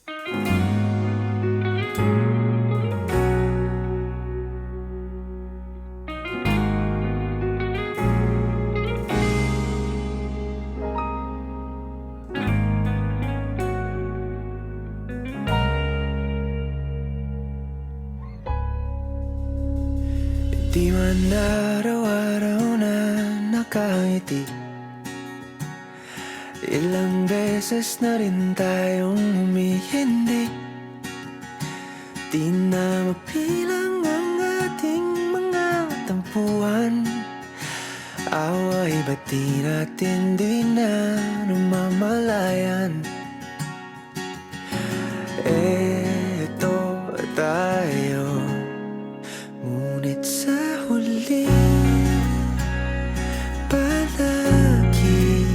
Di man araw-araw na nakangiti, ilang beses na rin tayong humihindi. Di na mapilang ang ating mga tampuhan. Away ba't di natin di na namamalayan? Eto tayo, ngunit sa huli palagi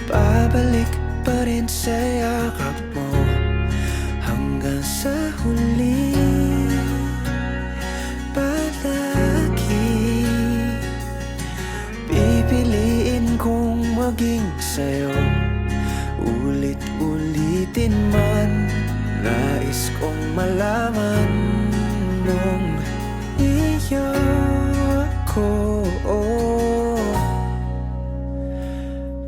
babalik pa rin sa yakap mo. Hanggang sa huli palagi pipiliin kong maging sa'yo. Ulit-ulitin man, nais kong malaman nung iyo ako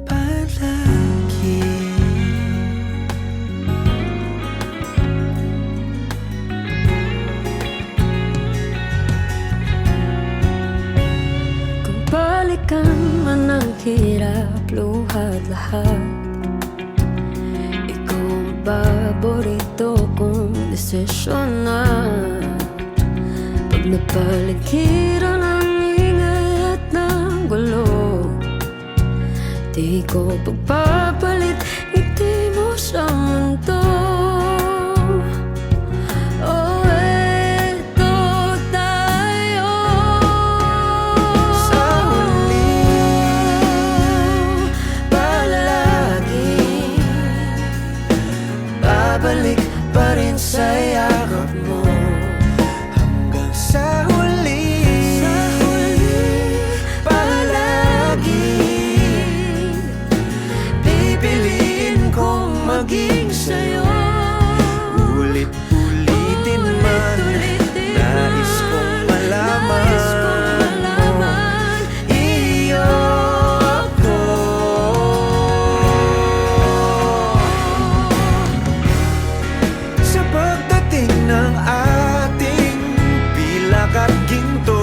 palagi. Kung balikan man ang hirap, luhat lahat, ikaw ang paborito kong desisyon na. Pag napaligiran ang ingay at ng gulo, di ko pagpapalit ngiti mo sa mundo. Oh, eto tayo. Sa huli palagi babalik pa rin sa yakap mo. Hanggang sa huli palagi pipiliin kong maging sa'yo. Ulit-ulitin man, nais kong malaman iyo ako. Sa pagdating ng ating pilak at ginto,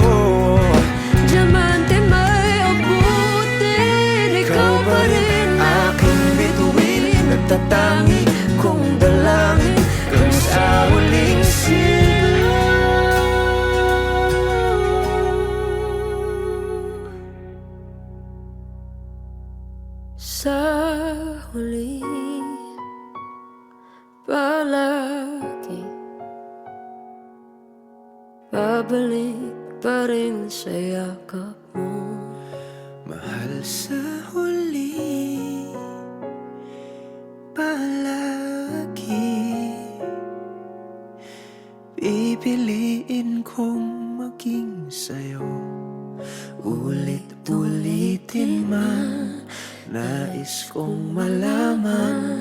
Diamante may abutin, ikaw pa rin aking bituin, nagtatangi kong dalangin kung sa huling sigaw. Sa huli palagi babalik pa rin sa yakap mo. Mahal, sa huli palagi pipiliin kong maging sa'yo. Ulit-ulitin man, nais kong malaman